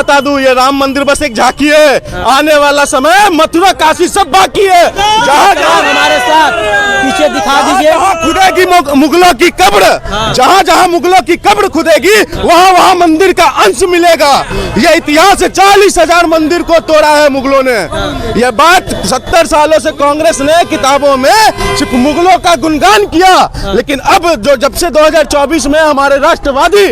बता दूं, ये राम मंदिर बस एक झांकी है, आने वाला समय मथुरा काशी सब बाकी है। जहाँ जहाँ हमारे साथ पीछे दिखा दीजिए, खुदेगी मुगलों की कब्र, जहाँ जहाँ मुगलों की कब्र खुदेगी वहाँ वहाँ मंदिर का अंश मिलेगा। ये इतिहास है, 40,000 मंदिर को तोड़ा है मुगलों ने। यह बात 70 सालों से कांग्रेस ने किताबों में सिर्फ मुगलों का गुणगान किया, लेकिन अब जब से 2024 में हमारे राष्ट्रवादी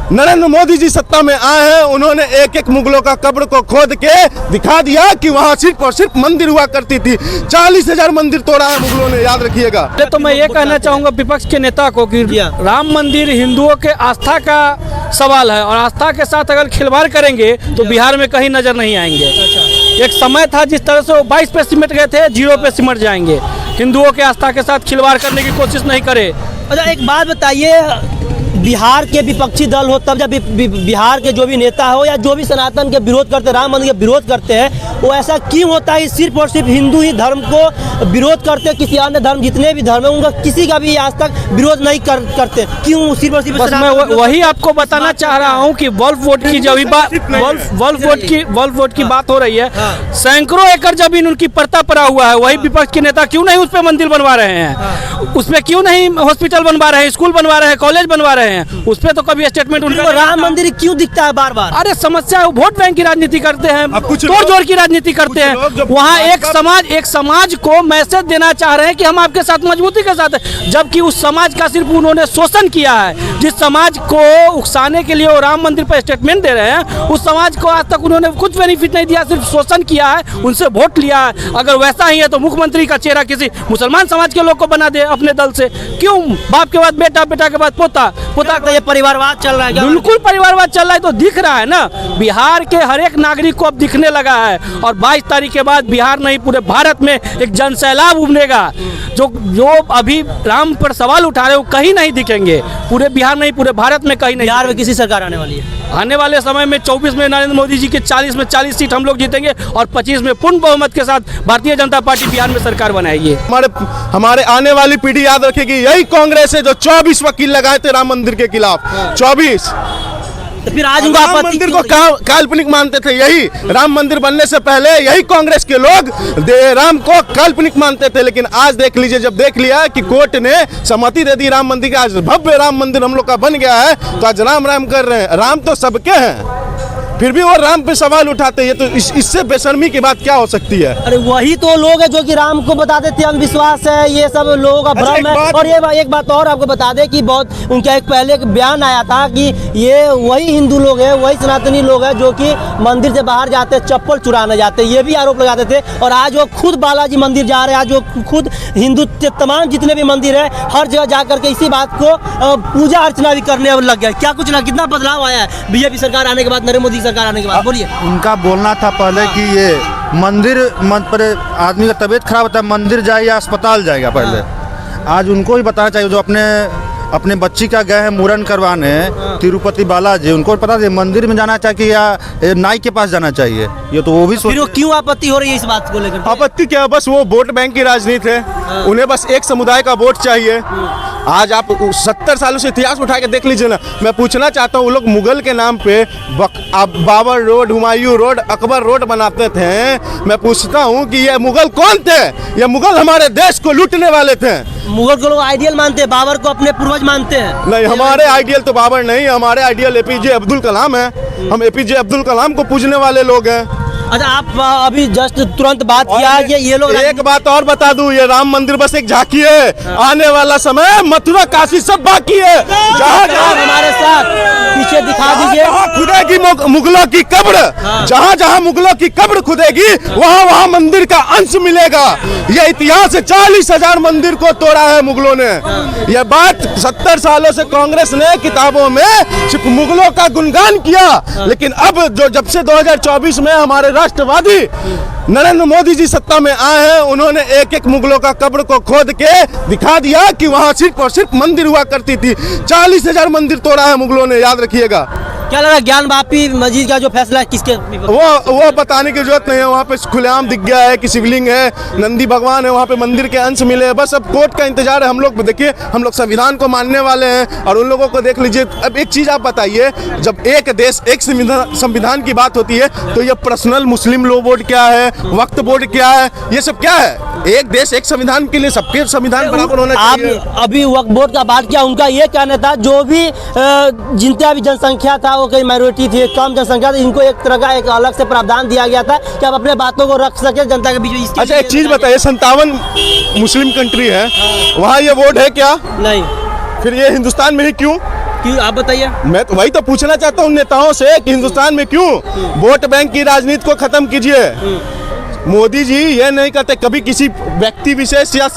नरेंद्र मोदी जी सत्ता में आए हैं, उन्होंने एक एक मुगलों का कब्र को खोद के दिखा दिया कि वहाँ सिर्फ और सिर्फ मंदिर हुआ करती थी। 40,000 मंदिर तोड़ा है मुगलों ने, याद रखिएगा। तो मैं ये कहना चाहूँगा विपक्ष के नेता को कि राम मंदिर हिंदुओं के आस्था का सवाल है, और आस्था के साथ अगर खिलवाड़ करेंगे तो बिहार में कहीं नजर नहीं आएंगे। एक समय था जिस तरह से वो 22 पे सिमट गए थे, 0 पे सिमट जाएंगे। हिंदुओं के आस्था के साथ खिलवाड़ करने की कोशिश नहीं करे। अच्छा, एक बात बताइए, बिहार के विपक्षी दल हो तब जब बिहार के जो भी नेता हो या जो भी सनातन के विरोध करते, राम मंदिर के विरोध करते हैं, वो ऐसा क्यों होता है सिर्फ और सिर्फ हिंदू ही धर्म को विरोध करते, किसी अन्य धर्म जितने भी धर्म है उनका किसी का भी आज तक विरोध नहीं करते, क्यों सिर्फ और सिर्फ? बस मैं वही आपको बताना चाह रहा हूँ कि वल्फ वोट की जब वल्फ वोट की बात हो रही है, सैकड़ों एकड़ जमीन उनकी परता पड़ा हुआ है, वही विपक्ष के नेता क्यों नहीं उस पर मंदिर बनवा रहे हैं, उसमें क्यों नहीं हॉस्पिटल बनवा रहे हैं, स्कूल बनवा रहे हैं, कॉलेज बनवा रहे हैं? उस पे तो कभी स्टेटमेंट उनका राम मंदिर क्यों दिखता है बार बार? अरे समस्या है, वोट बैंक की राजनीति करते हैं, तोड़ जोड़ की राजनीति करते हैं। वहाँ एक समाज को मैसेज देना चाह रहे हैं कि हम आपके साथ मजबूती के साथ हैं, जबकि उस समाज का सिर्फ उन्होंने शोषण किया है। जिस समाज को उकसाने के लिए वो राम मंदिर पर स्टेटमेंट दे रहे हैं, उस समाज को आज तक उन्होंने कुछ बेनिफिट नहीं दिया, सिर्फ शोषण किया है, उनसे वोट लिया है। अगर वैसा ही है तो मुख्यमंत्री का चेहरा किसी मुसलमान समाज के लोग को बना दे अपने दल से। क्यों बाप के बाद बेटा, बेटा के बाद पोता, पोता का ये परिवारवाद चल रहा है? बिल्कुल परिवारवाद चल रहा है, तो दिख रहा है ना, बिहार के हर एक नागरिक को अब दिखने लगा है। और 22 तारीख के बाद बिहार नहीं पूरे भारत में एक जनसैलाब उमड़ेगा। जो अभी राम पर सवाल उठा रहे हो कहीं नहीं दिखेंगे, पूरे बिहार नहीं पूरे भारत में कहीं नहीं। बिहार में किसी सरकार आने वाली है? आने वाले समय में 24 में नरेंद्र मोदी जी के 40 में 40 सीट हम लोग जीतेंगे, और 25 में पूर्ण बहुमत के साथ भारतीय जनता पार्टी बिहार में सरकार बनाएगी। हमारे आने वाली पीढ़ी याद रखेगी, यही कांग्रेस है जो 24 वकील लगाए थे राम मंदिर के खिलाफ। 24। तो फिर आज राम मंदिर को काल्पनिक मानते थे, यही राम मंदिर बनने से पहले यही कांग्रेस के लोग राम को काल्पनिक मानते थे। लेकिन आज देख लीजिए, जब देख लिया कि कोर्ट ने सहमति दे दी राम मंदिर की, आज भव्य राम मंदिर हम लोग का बन गया है, तो आज राम राम कर रहे हैं। राम तो सबके हैं, फिर भी वो राम पे सवाल उठाते हैं, तो इससे बेशर्मी की बात क्या हो सकती है? अरे वही तो लोग हैं जो कि राम को बता देते हैं अंधविश्वास है, ये सब लोगों का भ्रम है। और ये एक बात और आपको बता दें कि बहुत उनका एक पहले एक बयान आया था कि ये वही हिंदू लोग हैं, वही सनातनी लोग हैं जो कि मंदिर से बाहर जाते चप्पल चुराने जाते, ये भी आरोप लगाते थे। और आज वो खुद बालाजी मंदिर जा रहे हैं, आज वो खुद हिंदू तमाम जितने भी मंदिर है हर जगह जा करके इसी बात को पूजा अर्चना भी करने लग गया। क्या कुछ ना कितना बदलाव आया है बीजेपी सरकार आने के बाद, नरेंद्र मोदी सरकार आने के बाद? बोलिए। उनका बोलना था पहले कि ये मंदिर पर आदमी का तबीयत खराब होता है, मंदिर जाए या अस्पताल जाएगा पहले। आज उनको ही बताना चाहिए जो अपने बच्ची का गए हैं मुरन करवाने तिरुपति बालाजी, उनको पता है मंदिर में जाना चाहिए या नाई के पास जाना चाहिए। ये तो वो भी फिर वो क्यों आपत्ति हो रही है इस बात को लेकर? आपत्ति क्या, बस वो वोट बैंक की राजनीति है, उन्हें बस एक समुदाय का वोट चाहिए। आज आप 70 सालों से इतिहास उठा के देख लीजिए ना। मैं पूछना चाहता हूँ, वो लोग मुगल के नाम पे Babar road, Humayun road, Akbar road बनाते थे। मैं पूछता हूँ कि ये मुगल कौन थे? ये मुगल हमारे देश को लूटने वाले थे। मुगल को लोग आइडियल मानते हैं, बाबर को अपने पूर्वज मानते हैं। नहीं, हमारे आइडियल तो बाबर नहीं, हमारे आइडियल एपीजे अब्दुल कलाम है। हम एपीजे अब्दुल कलाम को पूजने वाले लोग हैं। अच्छा, आप अभी जस्ट तुरंत बात किया ये लोग। एक बात और बता दूं, ये राम मंदिर बस एक झांकी है, आने वाला समय मथुरा काशी सब बाकी है। जहाँ जहाँ हमारे साथ पीछे दिखा दीजिए, खुदेगी मुगलों की कब्र, जहाँ जहाँ मुगलों की कब्र खुदेगी वहाँ वहाँ मंदिर का अंश मिलेगा। ये इतिहास है, 40,000 मंदिर को तोड़ा है मुगलों ने। यह बात 70 सालों से कांग्रेस ने किताबों में सिर्फ मुगलों का गुणगान किया, लेकिन अब जब से 2024 में हमारे राष्ट्रवादी नरेंद्र मोदी जी सत्ता में आए हैं, उन्होंने एक एक मुगलों का कब्र को खोद के दिखा दिया कि वहाँ सिर्फ और सिर्फ मंदिर हुआ करती थी। 40,000 मंदिर तोड़ा है मुगलों ने, याद रखिएगा। क्या लगा ज्ञान वापी मस्जिद का जो फैसला है किसके? वो बताने की जरूरत नहीं है, वहाँ पे खुलेआम दिख गया है कि शिवलिंग है, नंदी भगवान है, वहाँ पे मंदिर के अंश मिले, बस अब कोर्ट का इंतजार है। हम लोग देखिए, हम लोग संविधान को मानने वाले हैं और उन लोगों को देख लीजिए। अब एक चीज़ आप बताइए, जब एक देश एक संविधान की बात होती है तो ये पर्सनल मुस्लिम लॉ बोर्ड क्या है, वक्फ बोर्ड क्या है, ये सब क्या है? एक देश एक संविधान के लिए सबके संविधान बराबर होना चाहिए। आप अभी वक्फ बोर्ड का बात किया, उनका ये कहना था जो भी जिनका भी जनसंख्या था वो कहीं माइनॉरिटी थी, कम जनसंख्या थी, इनको एक तरह का एक अलग से प्रावधान दिया गया था कि आप अपने बातों को रख सके जनता के बीच में। अच्छा एक चीज बताइए, 57 मुस्लिम कंट्री है, वहाँ ये वोट है क्या? नहीं। फिर ये हिंदुस्तान में ही क्यों? आप बताइए। मैं तो वही तो पूछना चाहता हूँ नेताओं से कि हिंदुस्तान में क्यों? वोट बैंक की राजनीति को खत्म कीजिए। मोदी जी ये नहीं कहते, कभी किसी व्यक्ति विशेष या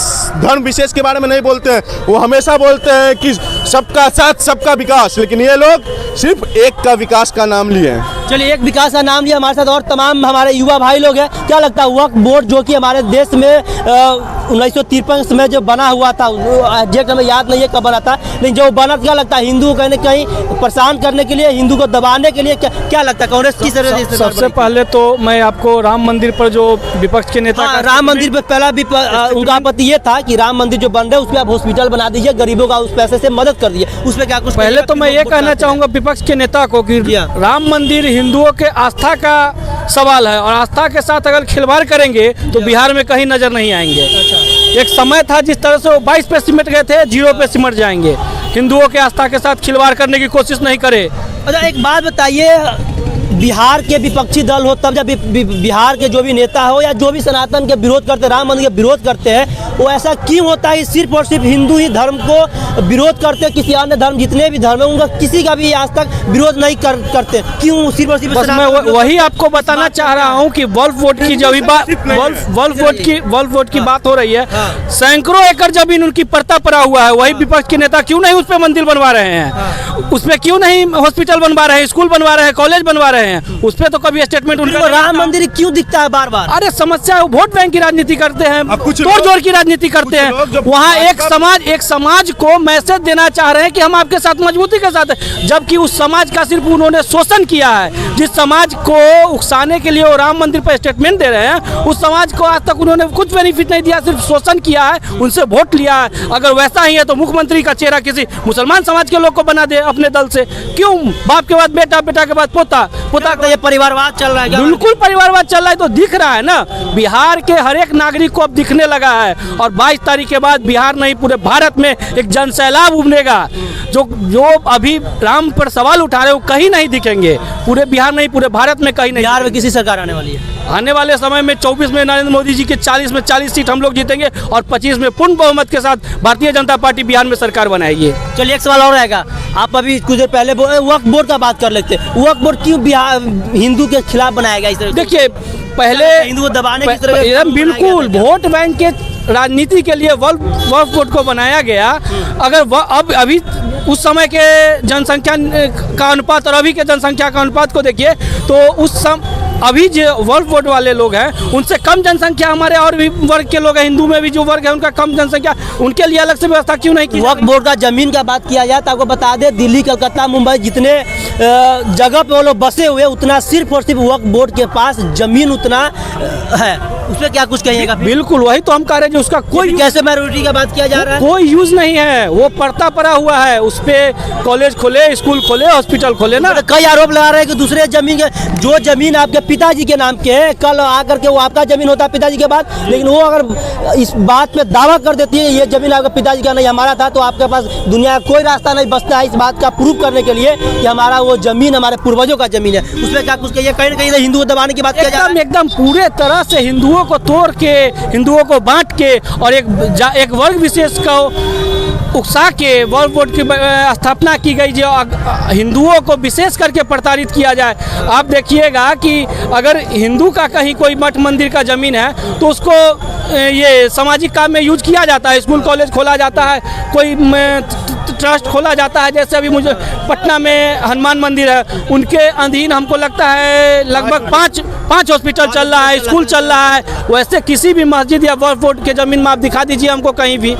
धर्म विशेष के बारे में नहीं बोलते हैं। वो हमेशा बोलते हैं कि सबका साथ सबका विकास, लेकिन ये लोग सिर्फ एक का विकास का नाम लिए हैं। चलिए, एक विकास का नाम लिया। हमारे साथ और तमाम हमारे युवा भाई लोग हैं। क्या लगता है वक्फ बोर्ड जो कि हमारे देश में 1953 में जो बना हुआ था, एग्जैक्ट हमें याद नहीं है कब बना था, लेकिन जो बना, क्या लगता है हिंदू कहीं न कहीं परेशान करने के लिए, हिंदू को दबाने के लिए, क्या लगता है कांग्रेस किस तरह से? सबसे पहले तो मैं आपको राम मंदिर पर जो विपक्ष के नेता राम मंदिर पर पहला भी उनका आपत्ति ये था कि राम मंदिर जो बन रहा है उस पर आप हॉस्पिटल बना दीजिए, गरीबों का उस पैसे से मदद कर दीजिए, उस पर क्या कुछ? पहले तो मैं ये कहना चाहूँगा विपक्ष के नेता को कि राम मंदिर हिंदुओं के आस्था का सवाल है और आस्था के साथ अगर खिलवाड़ करेंगे तो बिहार में कहीं नजर नहीं आएंगे। एक समय था जिस तरह से वो 22 पे सिमट गए थे, 0 पे सिमट जाएंगे। हिंदुओं के आस्था के साथ खिलवाड़ करने की कोशिश नहीं करे। अच्छा एक बात बताइए, बिहार के विपक्षी दल हो तब, जब बिहार के जो भी नेता हो या जो भी सनातन के विरोध करते, राम मंदिर के विरोध करते हैं, वो ऐसा क्यों होता है सिर्फ और सिर्फ हिंदू ही धर्म को विरोध करते हैं? किसी अन्य धर्म, जितने भी धर्म है उनका किसी का भी आज तक विरोध नहीं करते, क्यों सिर्फ और सिर्फ? बस मैं वही आपको बताना चाह रहा हूँ कि वक्फ बोर्ड की जब वक्फ बोर्ड की बात हो रही है, सैकड़ों एकड़ जमीन उनकी परता पड़ा हुआ है, वही विपक्ष के नेता क्यों नहीं उस पर मंदिर बनवा रहे हैं? उसमें क्यों नहीं हॉस्पिटल बनवा रहे हैं, स्कूल बनवा रहे हैं, कॉलेज बनवा रहे हैं? उस पे तो कभी स्टेटमेंट उनका राम मंदिर क्यों दिखता है बार बार? अरे समस्या है, वोट बैंक की राजनीति करते हैं, तोड़ जोड़ की राजनीति करते हैं। वहाँ एक समाज को मैसेज देना चाह रहे हैं कि हम आपके साथ मजबूती के साथ हैं, जबकि उस समाज का सिर्फ उन्होंने शोषण किया है। जिस समाज को उकसाने के लिए वो राम मंदिर पर स्टेटमेंट दे रहे हैं, उस समाज को आज तक उन्होंने कुछ बेनिफिट नहीं दिया, सिर्फ शोषण किया है, उनसे वोट लिया है। अगर वैसा ही है तो मुख्यमंत्री का चेहरा किसी मुसलमान समाज के लोग को बना दे अपने दल से। क्यों? बाप के बाद बेटा, बेटा के बाद पोता, पोता ये परिवारवाद चल रहा है? बिल्कुल परिवारवाद चल रहा है, तो दिख रहा है ना। बिहार के हर एक नागरिक को अब दिखने लगा है और 22 तारीख के बाद बिहार नहीं पूरे भारत में एक जन सैलाब उमड़ेगा। जो अभी राम पर सवाल उठा रहे हो कहीं नहीं दिखेंगे, पूरे बिहार नहीं पूरे भारत में कहीं नहीं। बिहार में किसी सरकार आने वाली है? आने वाले समय में 24 में नरेंद्र मोदी जी के 40 में 40 सीट हम लोग जीतेंगे और 25 में पूर्ण बहुमत के साथ भारतीय जनता पार्टी बिहार में सरकार बनाएगी। चलिए एक सवाल और रहेगा, आप अभी कुछ देर पहले वक्फ बोर्ड का बात कर लेते हैं। वक्फ बोर्ड क्यों बिहार हिंदू के खिलाफ बनाया गया? इस तरह देखिए, पहले हिंदू को दबाने की तरह बिल्कुल वोट बैंक के राजनीति के लिए वक्फ बोर्ड को बनाया गया। अगर अब अभी उस समय के जनसंख्या का अनुपात और अभी के जनसंख्या का अनुपात को देखिए तो अभी जो वक्फ बोर्ड वाले लोग हैं उनसे कम जनसंख्या हमारे और भी वर्ग के लोग हैं, हिंदू में भी जो वर्ग है उनका कम जनसंख्या, उनके लिए अलग से व्यवस्था क्यों नहीं की? वक्फ बोर्ड का जमीन का बात किया जाए तो आपको बता दें, दिल्ली, कलकत्ता, मुंबई जितने जगह पे वो लोग बसे हुए, उतना सिर्फ और सिर्फ वक्फ बोर्ड के पास जमीन उतना है। उस पर क्या कुछ कहिएगा? बिल्कुल वही तो हम कह रहे हैं, उसका कोई कैसे माइनॉरिटी का बात किया जा रहा है, कोई यूज नहीं है, वो पड़ता पड़ा हुआ है। उस पे कॉलेज खोले, स्कूल खोले, हॉस्पिटल खोले ना। कई आरोप लगा रहे हैं कि दूसरे जमीन के, जो जमीन आपके पिताजी के नाम के है, कल आकर के वो आपका जमीन होता है पिताजी के बाद, लेकिन वो अगर इस बात पे दावा कर देती है ये जमीन आपके पिताजी का नहीं हमारा था, तो आपके पास दुनिया का कोई रास्ता नहीं बचता है इस बात का प्रूफ करने के लिए कि हमारा वो जमीन हमारे पूर्वजों का जमीन है। उसमें क्या कुछ कहिए? कहीं ना कहीं हिंदू को दबाने की बात किया जा रहा है। एकदम पूरे तरह से हिंदुओं को तोड़ के, हिंदुओं को बांट के और एक वर्ग विशेष को उकसा के वक्फ बोर्ड की स्थापना की गई, जो हिंदुओं को विशेष करके प्रताड़ित किया जाए। आप देखिएगा कि अगर हिंदू का कहीं कोई मठ मंदिर का जमीन है तो उसको ये सामाजिक काम में यूज किया जाता है, स्कूल कॉलेज खोला जाता है, कोई ट्रस्ट खोला जाता है। जैसे अभी मुझे पटना में हनुमान मंदिर है, उनके अधीन हमको लगता है लगभग पाँच हॉस्पिटल चल रहा है, स्कूल चल रहा है। वैसे किसी भी मस्जिद या वक्फ बोर्ड के जमीन में आप दिखा दीजिए हमको कहीं भी।